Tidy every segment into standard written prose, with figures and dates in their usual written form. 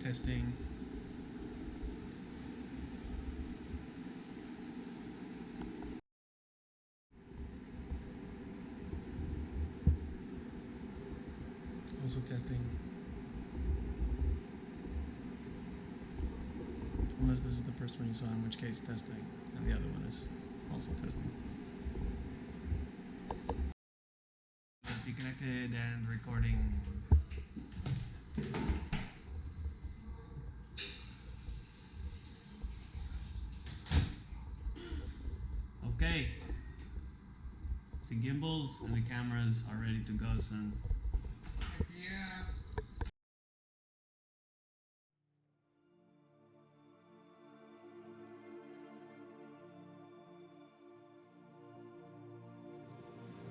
testing. Also testing. Unless this is the first one you saw, in which case testing, and the other one is also testing. Be connected and recording. Okay. The gimbals and the cameras are ready to go, son. Yeah.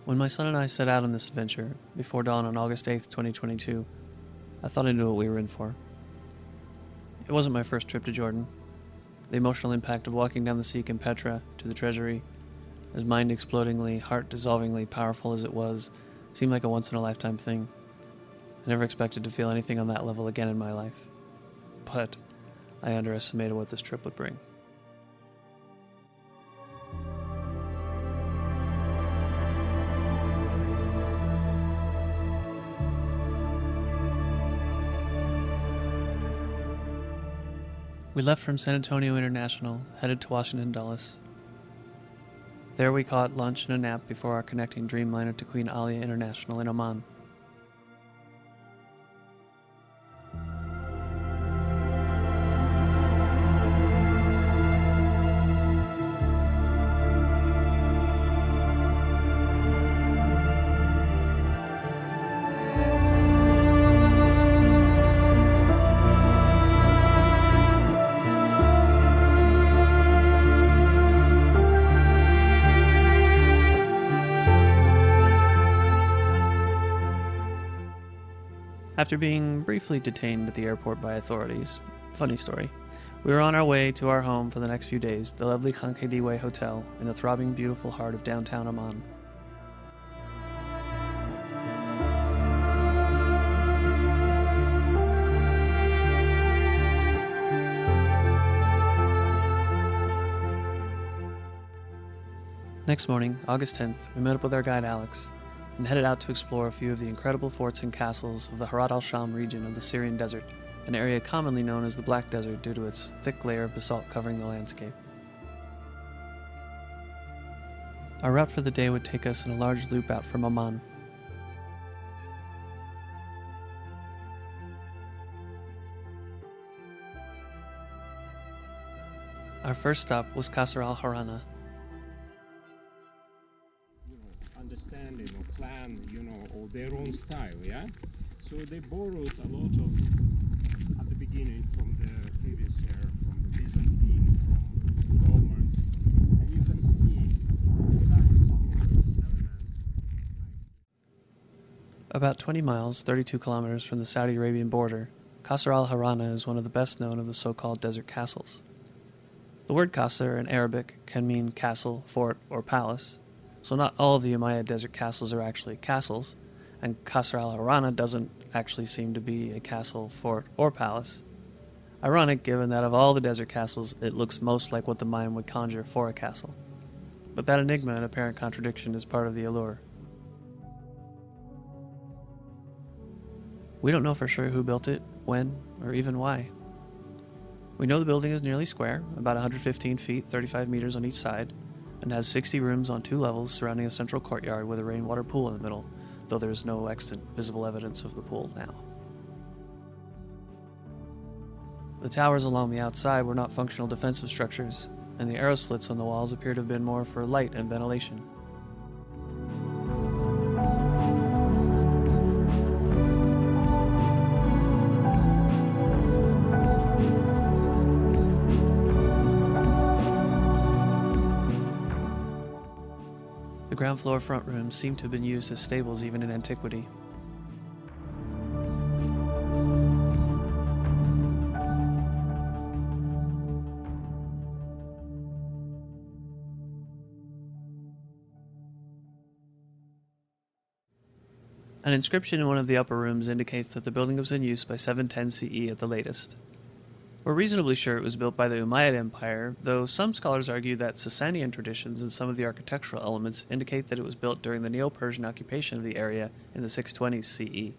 When my son and I set out on this adventure, before dawn on August 8th, 2022, I thought I knew what we were in for. It wasn't my first trip to Jordan. The emotional impact of walking down the Siq and Petra to the treasury, as mind-explodingly, heart-dissolvingly powerful as it was, seemed like a once-in-a-lifetime thing. I never expected to feel anything on that level again in my life. But I underestimated what this trip would bring. We left from San Antonio International, headed to Washington Dulles. There we caught lunch and a nap before our connecting Dreamliner to Queen Alia International in Oman. After being briefly detained at the airport by authorities, funny story, we were on our way to our home for the next few days, the lovely Khediwe Hotel in the throbbing, beautiful heart of downtown Amman. Next morning, August 10th, we met up with our guide Alex and headed out to explore a few of the incredible forts and castles of the al-Sham region of the Syrian desert, an area commonly known as the Black Desert due to its thick layer of basalt covering the landscape. Our route for the day would take us in a large loop out from Amman. Our first stop was Qasr Haranna. Understanding or plan, or their own style, yeah? So they borrowed a lot of, at the beginning, from the previous era, from the Byzantine, from the Romans, and you can see exactly some of these elements. About 20 miles, 32 kilometers from the Saudi Arabian border, Qasr al-Harana is one of the best known of the so-called desert castles. The word Qasr in Arabic can mean castle, fort, or palace. So not all of the Umayyad desert castles are actually castles, and Qasr al-Harana doesn't actually seem to be a castle, fort, or palace. Ironic given that of all the desert castles, it looks most like what the mind would conjure for a castle. But that enigma and apparent contradiction is part of the allure. We don't know for sure who built it, when, or even why. We know the building is nearly square, about 115 feet, 35 meters on each side, and has 60 rooms on 2 levels surrounding a central courtyard with a rainwater pool in the middle, though there is no extant visible evidence of the pool now. The towers along the outside were not functional defensive structures, and the arrow slits on the walls appear to have been more for light and ventilation. The ground floor front rooms seem to have been used as stables even in antiquity. An inscription in one of the upper rooms indicates that the building was in use by 710 CE at the latest. We're reasonably sure it was built by the Umayyad Empire, though some scholars argue that Sasanian traditions and some of the architectural elements indicate that it was built during the Neo-Persian occupation of the area in the 620s CE.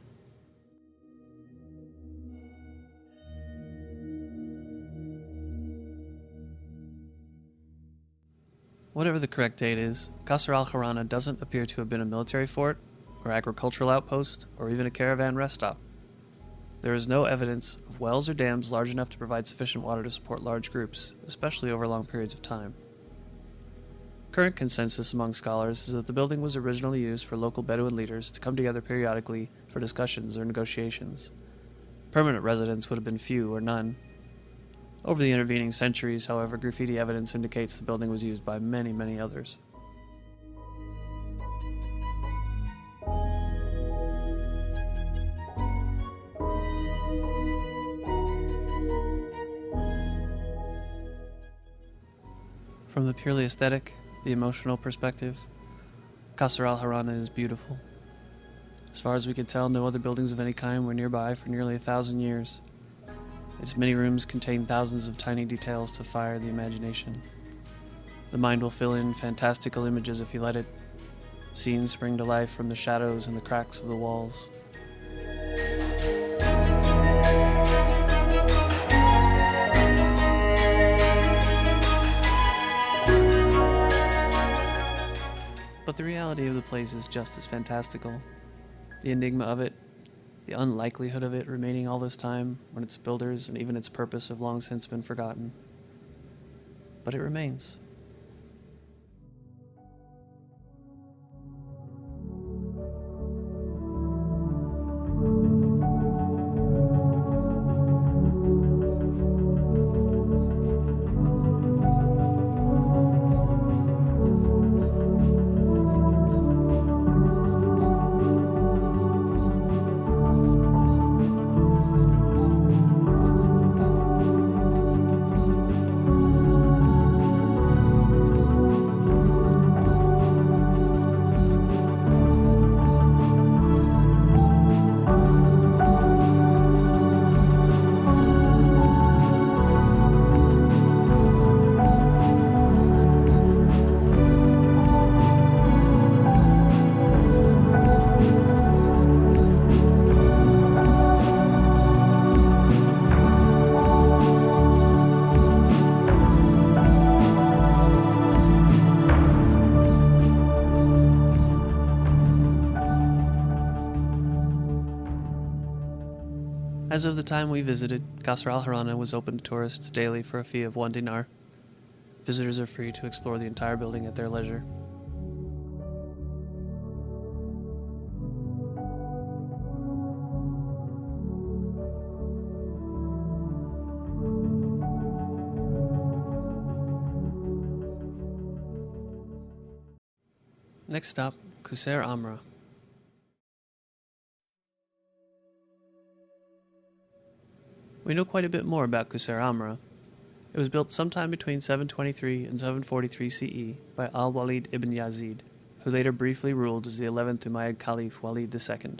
Whatever the correct date is, Qasr al-Haranna doesn't appear to have been a military fort, or agricultural outpost, or even a caravan rest stop. There is no evidence of wells or dams large enough to provide sufficient water to support large groups, especially over long periods of time. Current consensus among scholars is that the building was originally used for local Bedouin leaders to come together periodically for discussions or negotiations. Permanent residents would have been few or none. Over the intervening centuries, however, graffiti evidence indicates the building was used by many, many others. From the purely aesthetic, the emotional perspective, Qasr al-Haranna is beautiful. As far as we could tell, no other buildings of any kind were nearby for nearly 1,000 years. Its many rooms contain thousands of tiny details to fire the imagination. The mind will fill in fantastical images if you let it. Scenes spring to life from the shadows and the cracks of the walls. But the reality of the place is just as fantastical. The enigma of it, the unlikelihood of it remaining all this time when its builders and even its purpose have long since been forgotten. But it remains. As of the time we visited, Qasr al-Harana was open to tourists daily for a fee of 1 dinar. Visitors are free to explore the entire building at their leisure. Next stop, Qusayr Amra. We know quite a bit more about Qusayr Amra. It was built sometime between 723 and 743 CE by al-Walid ibn Yazid, who later briefly ruled as the 11th Umayyad Caliph Walid II.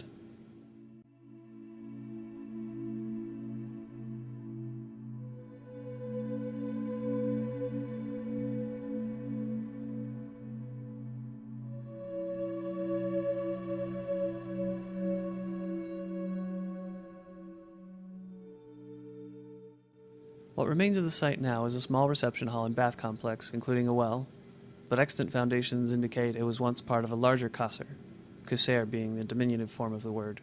What remains of the site now is a small reception hall and bath complex, including a well, but extant foundations indicate it was once part of a larger Qasr, Quseir being the diminutive form of the word.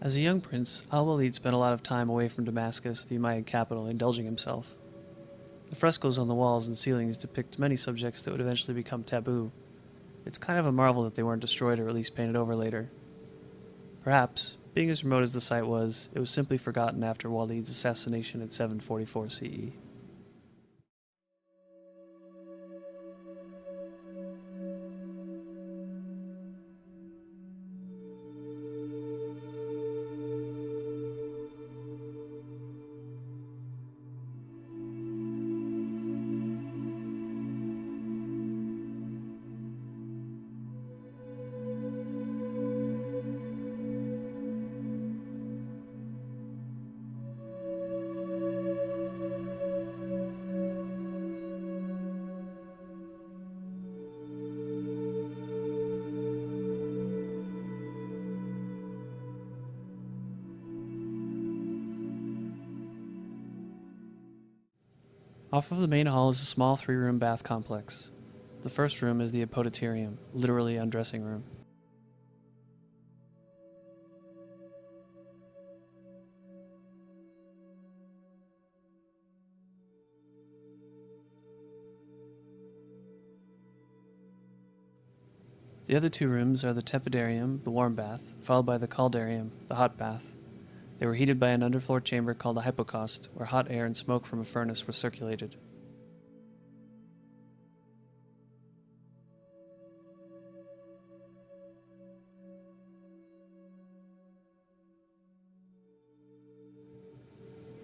As a young prince, al-Walid spent a lot of time away from Damascus, the Umayyad capital, indulging himself. The frescoes on the walls and ceilings depict many subjects that would eventually become taboo. It's kind of a marvel that they weren't destroyed or at least painted over later. Perhaps, Being as remote as the site was, it was simply forgotten after Walid's assassination in 744 CE. Off of the main hall is a small 3-room bath complex. The first room is the apodyterium, literally undressing room. The other 2 rooms are the tepidarium, the warm bath, followed by the caldarium, the hot bath. They were heated by an underfloor chamber called a hypocaust, where hot air and smoke from a furnace were circulated.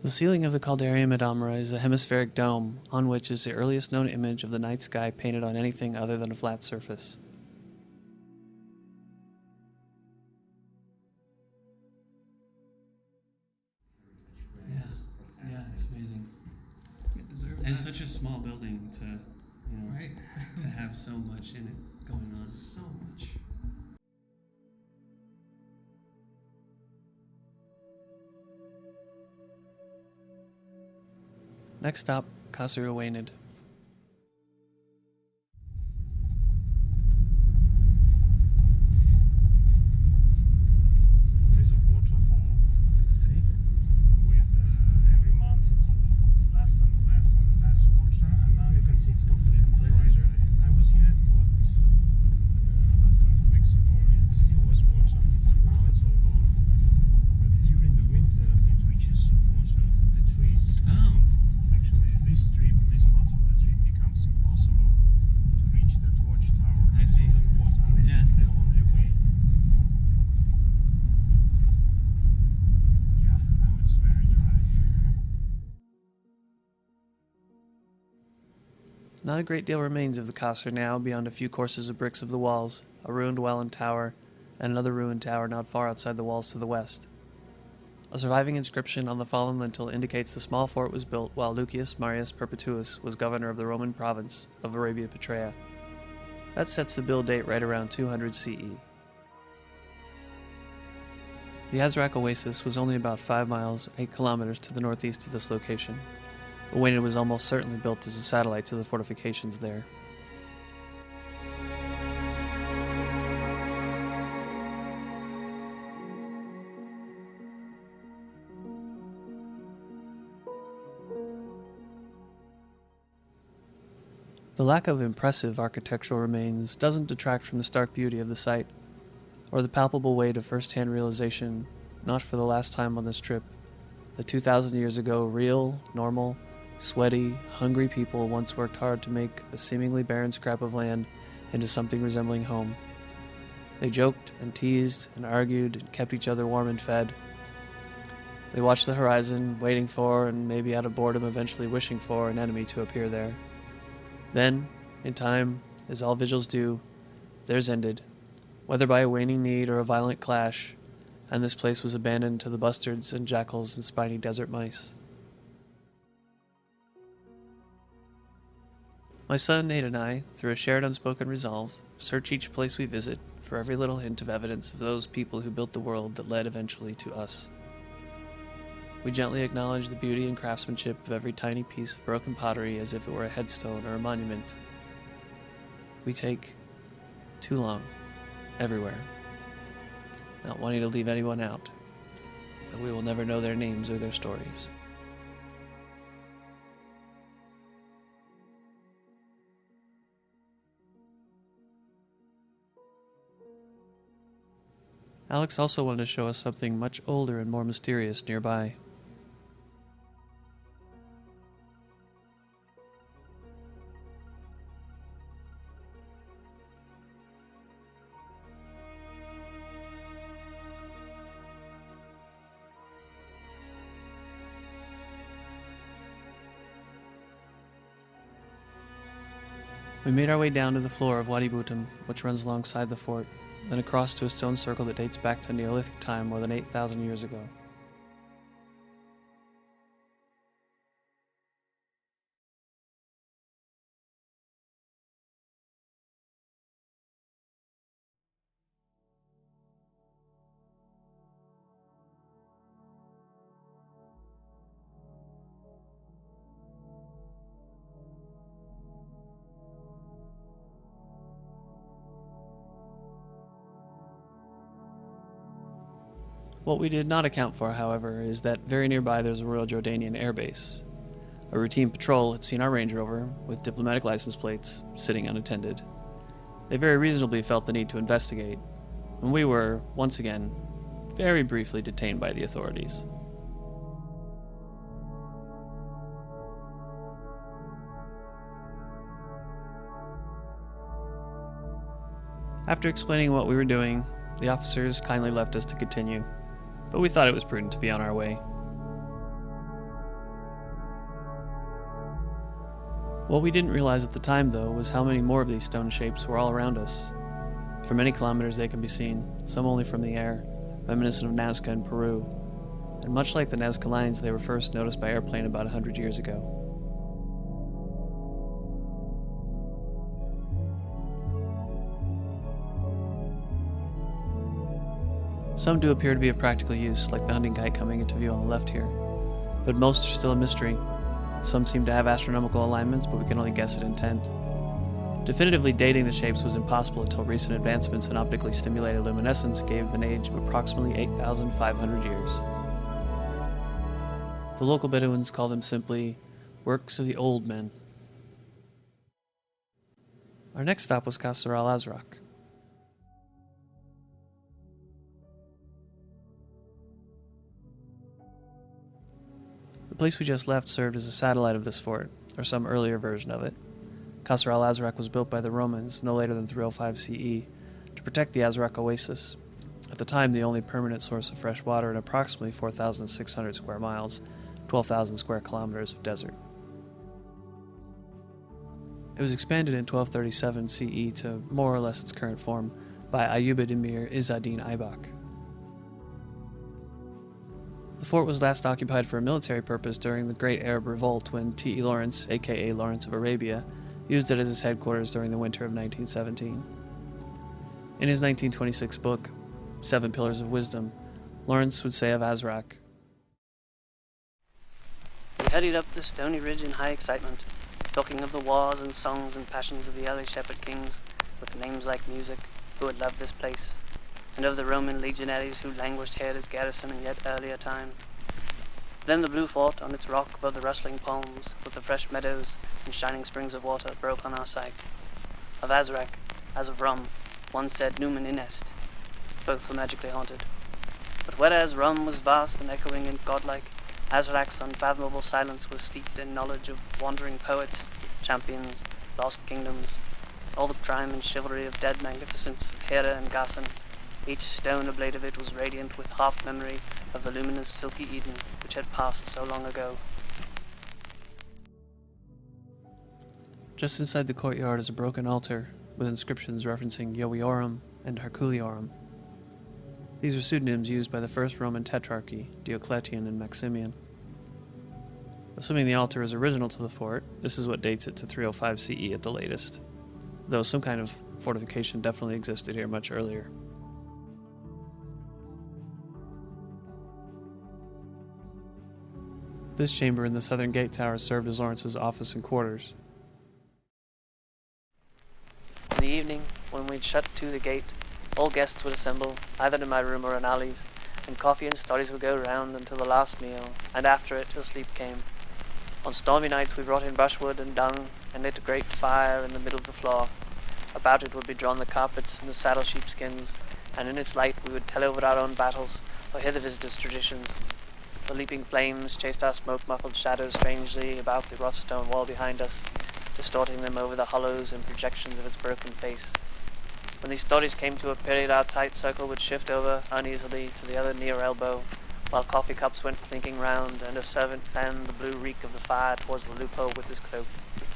The ceiling of the caldarium at Amra is a hemispheric dome, on which is the earliest known image of the night sky painted on anything other than a flat surface. Yeah, it's amazing. It deserves And that. such a small building to, Right. to have so much in it going on. So much. Next stop, Qasr Uweinid. There is a waterfall See? with every month it's less and less and less water, and now you can see it's completely dry. I was here less than 2 weeks ago. It still was water, but now it's all gone. But during the winter, it reaches water. The trees. Oh. Actually, this part of the trip becomes impossible to reach that watchtower. I It's see. all in water, and this Yeah. is the only way. Yeah, now it's very dry. Not a great deal remains of the Qasr now, beyond a few courses of bricks of the walls, a ruined well and tower, and another ruined tower not far outside the walls to the west. A surviving inscription on the fallen lintel indicates the small fort was built while Lucius Marius Perpetuus was governor of the Roman province of Arabia Petraea. That sets the build date right around 200 CE. The al-Azraq oasis was only about 5 miles, 8 kilometers to the northeast of this location. Uweinid was almost certainly built as a satellite to the fortifications there. The lack of impressive architectural remains doesn't detract from the stark beauty of the site, or the palpable weight of first-hand realization, not for the last time on this trip, that 2,000 years ago real, normal, sweaty, hungry people once worked hard to make a seemingly barren scrap of land into something resembling home. They joked and teased and argued and kept each other warm and fed. They watched the horizon, waiting for, and maybe out of boredom eventually wishing for, an enemy to appear there. Then, in time, as all vigils do, theirs ended, whether by a waning need or a violent clash, and this place was abandoned to the bustards and jackals and spiny desert mice. My son Nate and I, through a shared unspoken resolve, search each place we visit for every little hint of evidence of those people who built the world that led eventually to us. We gently acknowledge the beauty and craftsmanship of every tiny piece of broken pottery as if it were a headstone or a monument. We take too long, everywhere, not wanting to leave anyone out, though we will never know their names or their stories. Alex also wanted to show us something much older and more mysterious nearby. We made our way down to the floor of Wadi Butum, which runs alongside the fort, then across to a stone circle that dates back to Neolithic time more than 8,000 years ago. What we did not account for, however, is that very nearby there's a Royal Jordanian Air Base. A routine patrol had seen our Range Rover, with diplomatic license plates, sitting unattended. They very reasonably felt the need to investigate, and we were, once again, very briefly detained by the authorities. After explaining what we were doing, the officers kindly left us to continue, but we thought it was prudent to be on our way. What we didn't realize at the time, though, was how many more of these stone shapes were all around us. For many kilometers they can be seen, some only from the air, reminiscent of Nazca in Peru, and much like the Nazca lines, they were first noticed by airplane about 100 years ago. Some do appear to be of practical use, like the hunting kite coming into view on the left here, but most are still a mystery. Some seem to have astronomical alignments, but we can only guess at intent. Definitively dating the shapes was impossible until recent advancements in optically stimulated luminescence gave an age of approximately 8,500 years. The local Bedouins call them simply works of the old men. Our next stop was Qasr al-Azraq. The place we just left served as a satellite of this fort, or some earlier version of it. Qasr al-Azraq was built by the Romans no later than 305 CE to protect the Azraq oasis, at the time the only permanent source of fresh water in approximately 4,600 square miles, 12,000 square kilometers of desert. It was expanded in 1237 CE to more or less its current form by Ayyubid Emir Izz-ad-Din Aibak. The fort was last occupied for a military purpose during the Great Arab Revolt when T.E.Lawrence, aka Lawrence of Arabia, used it as his headquarters during the winter of 1917. In his 1926 book, 7 Pillars of Wisdom, Lawrence would say of Azraq, "We hurried up the stony ridge in high excitement, talking of the wars and songs and passions of the early shepherd kings, with names like music, who had loved this place, and of the Roman legionaries who languished here as garrison in yet earlier time. Then the blue fort on its rock above the rustling palms, with the fresh meadows and shining springs of water, broke on our sight. Of Azraq, as of Rum, one said Numen Inest, both were magically haunted. But whereas Rum was vast and echoing and godlike, Azraq's unfathomable silence was steeped in knowledge of wandering poets, champions, lost kingdoms, all the crime and chivalry of dead magnificence of Hera and Ghassan. Each stone oblate of it was radiant with half memory of the luminous silky Eden which had passed so long ago." Just inside the courtyard is a broken altar with inscriptions referencing Yowiorum and Herculeorum. These were pseudonyms used by the first Roman tetrarchy, Diocletian and Maximian. Assuming the altar is original to the fort, this is what dates it to 305 CE at the latest, though some kind of fortification definitely existed here much earlier. This chamber in the southern gate tower served as Lawrence's office and quarters. In the evening, when we'd shut to the gate, all guests would assemble, either in my room or in Ali's, and coffee and stories would go round until the last meal, and after it till sleep came. On stormy nights we brought in brushwood and dung, and lit a great fire in the middle of the floor. About it would be drawn the carpets and the saddle sheepskins, and in its light we would tell over our own battles or hear the visitors' traditions. The leaping flames chased our smoke-muffled shadows strangely about the rough stone wall behind us, distorting them over the hollows and projections of its broken face. When these stories came to a period, our tight circle would shift over uneasily to the other near elbow, while coffee cups went clinking round, and a servant fanned the blue reek of the fire towards the loophole with his cloak,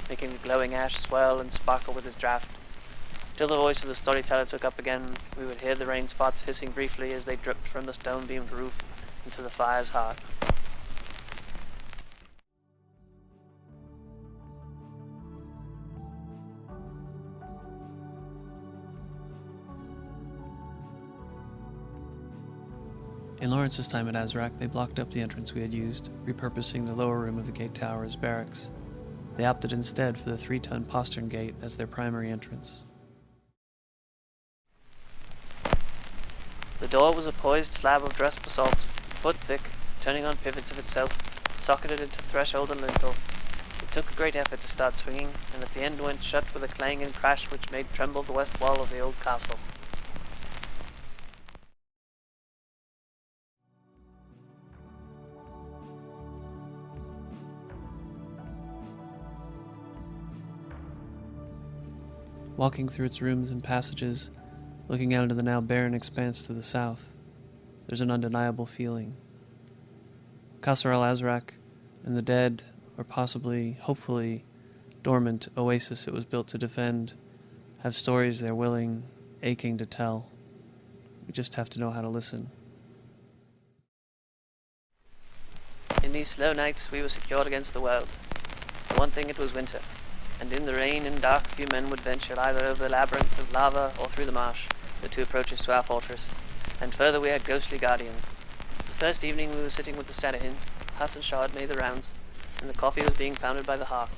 making the glowing ash swell and sparkle with his draught. Till the voice of the storyteller took up again, we would hear the rain spots hissing briefly as they dripped from the stone-beamed roof into the fire's heart. In Lawrence's time at Azraq, they blocked up the entrance we had used, repurposing the lower room of the gate tower as barracks. They opted instead for the 3-ton postern gate as their primary entrance. The door was a poised slab of dressed basalt, a foot thick, turning on pivots of itself, socketed into threshold and lintel. It took a great effort to start swinging, and at the end went shut with a clang and crash which made tremble the west wall of the old castle. Walking through its rooms and passages, looking out into the now barren expanse to the south, there's an undeniable feeling. Qasr al-Azraq and the dead, or possibly, hopefully, dormant oasis it was built to defend, have stories they're willing, aching to tell. We just have to know how to listen. In these slow nights we were secured against the world. For one thing, it was winter, and in the rain and dark few men would venture either over the labyrinth of lava or through the marsh, the two approaches to our fortress, and further we had ghostly guardians. The first evening we were sitting with the Sadahin, Hassan Shah had made the rounds, and the coffee was being pounded by the hearth,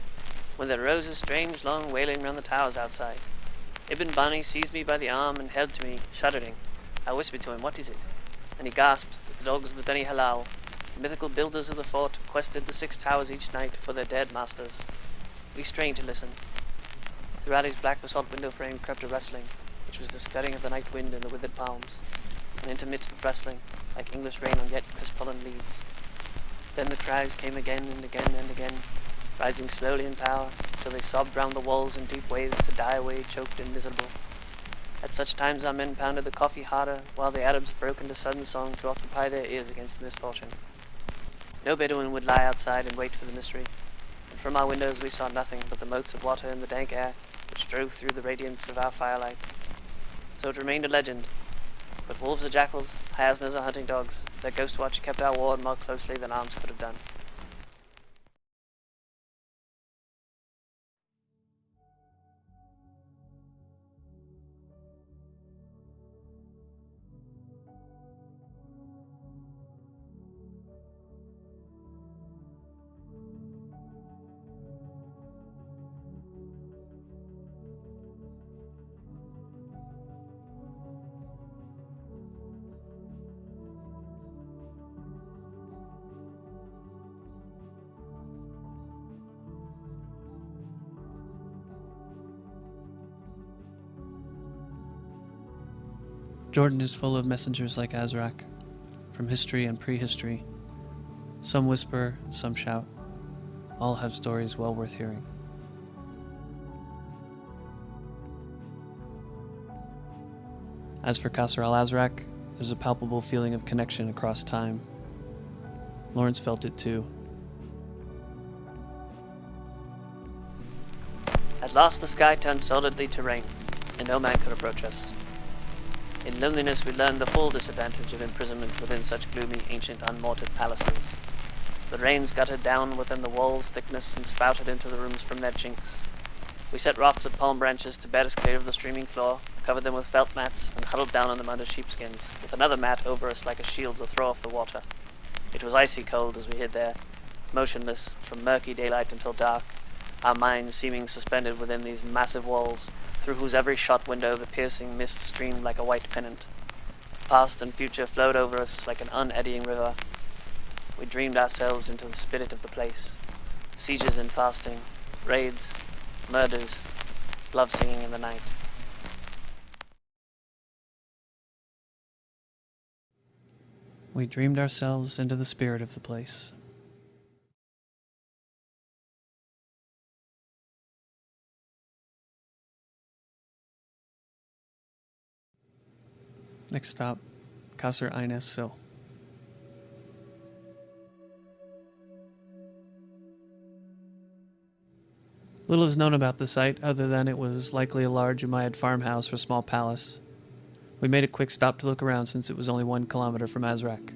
when there arose a strange long wailing round the towers outside. Ibn Bani seized me by the arm and held to me, shuddering. I whispered to him, "What is it?" And he gasped that the dogs of the Beni Halal, the mythical builders of the fort, quested the 6 towers each night for their dead masters. We strained to listen. Through Ali's black basalt window frame crept a rustling, which was the stirring of the night wind in the withered palms, an intermittent rustling, like English rain on yet crisp-pollen leaves. Then the cries came again and again and again, rising slowly in power, till they sobbed round the walls in deep waves to die away choked and miserable. At such times our men pounded the coffee harder, while the Arabs broke into sudden song to occupy their ears against the misfortune. No Bedouin would lie outside and wait for the mystery, and from our windows we saw nothing but the motes of water in the dank air which drove through the radiance of our firelight. So it remained a legend, but wolves are jackals, hyasnas are hunting dogs. Their ghost watch kept our ward more closely than arms could have done. Jordan is full of messengers like Azraq, from history and prehistory. Some whisper, some shout. All have stories well worth hearing. As for Qasr al-Azraq, there's a palpable feeling of connection across time. Lawrence felt it too. At last the sky turned solidly to rain, and no man could approach us. In loneliness we learned the full disadvantage of imprisonment within such gloomy, ancient, unmortared palaces. The rains guttered down within the walls' thickness and spouted into the rooms from their chinks. We set rafts of palm branches to bed us clear of the streaming floor, covered them with felt mats, and huddled down on them under sheepskins, with another mat over us like a shield to throw off the water. It was icy cold as we hid there, motionless, from murky daylight until dark, our minds seeming suspended within these massive walls, through whose every shot window the piercing mist streamed like a white pennant. Past and future flowed over us like an uneddying river. We dreamed ourselves into the spirit of the place. Sieges and fasting, raids, murders, love singing in the night. We dreamed ourselves into the spirit of the place. Next stop, Qasr es-Sil. Little is known about the site other than it was likely a large Umayyad farmhouse or small palace. We made a quick stop to look around since it was only 1 kilometer from Azraq.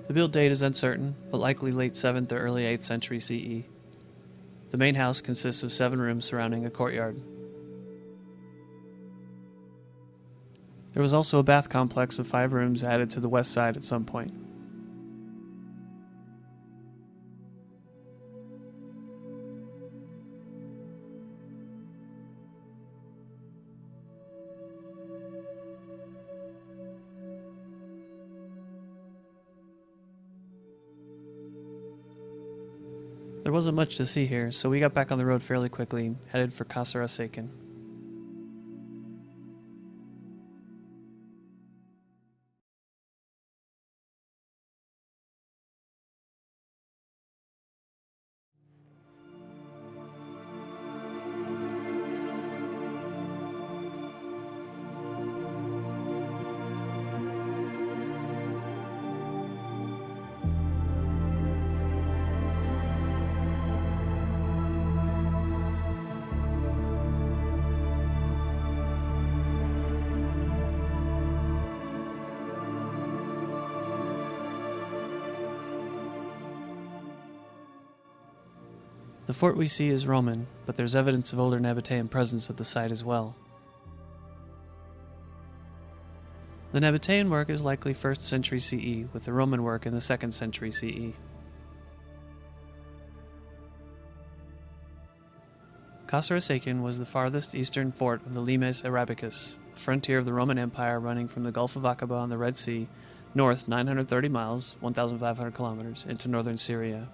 The build date is uncertain, but likely late 7th or early 8th century CE. The main house consists of 7 rooms surrounding a courtyard. There was also a bath complex of 5 rooms added to the west side at some point. There wasn't much to see here, so we got back on the road fairly quickly, headed for Qasr Haranna. The fort we see is Roman, but there's evidence of older Nabatean presence at the site as well. The Nabatean work is likely 1st century CE, with the Roman work in the 2nd century CE. Qasr Haranna was the farthest eastern fort of the Limes Arabicus, a frontier of the Roman Empire running from the Gulf of Aqaba on the Red Sea, north 930 miles, 1,500 kilometers, into northern Syria.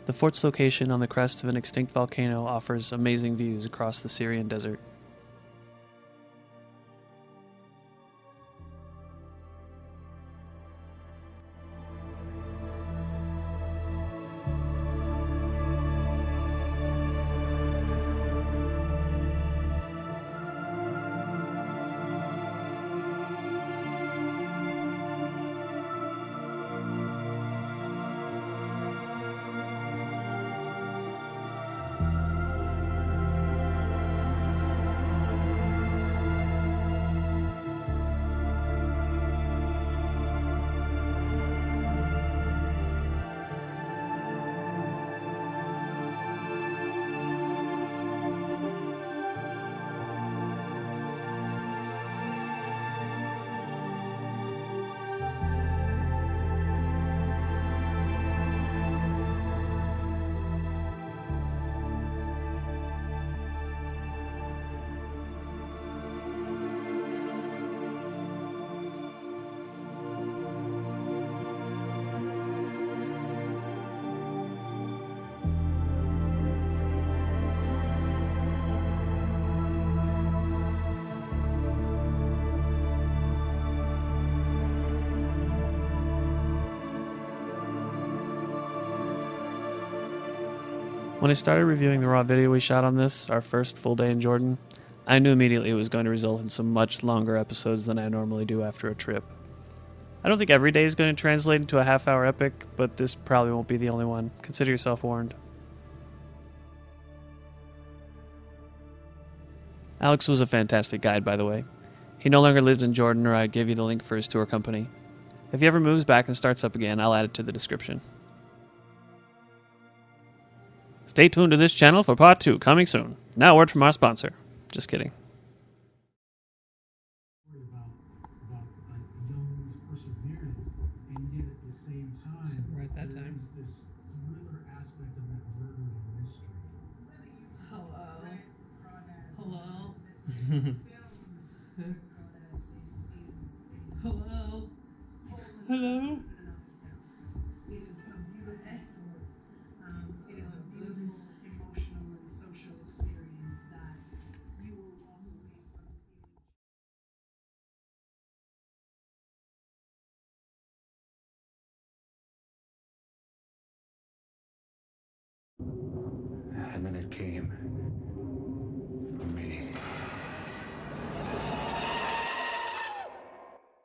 The fort's location on the crest of an extinct volcano offers amazing views across the Syrian desert. When I started reviewing the raw video we shot on this, our first full day in Jordan, I knew immediately it was going to result in some much longer episodes than I normally do after a trip. I don't think every day is going to translate into a half-hour epic, but this probably won't be the only one. Consider yourself warned. Alex was a fantastic guide, by the way. He no longer lives in Jordan, or I'd give you the link for his tour company. If he ever moves back and starts up again, I'll add it to the description. Stay tuned to this channel for part 2, coming soon. Now a word from our sponsor. Just kidding. About young's perseverance, and yet at the same time, So right that time. there's this thriller aspect of that murder and mystery. Hello. Hello. Hello. Hello. It is a beautiful, it is a beautiful emotional and social experience that you will walk away from feeling. And then it came.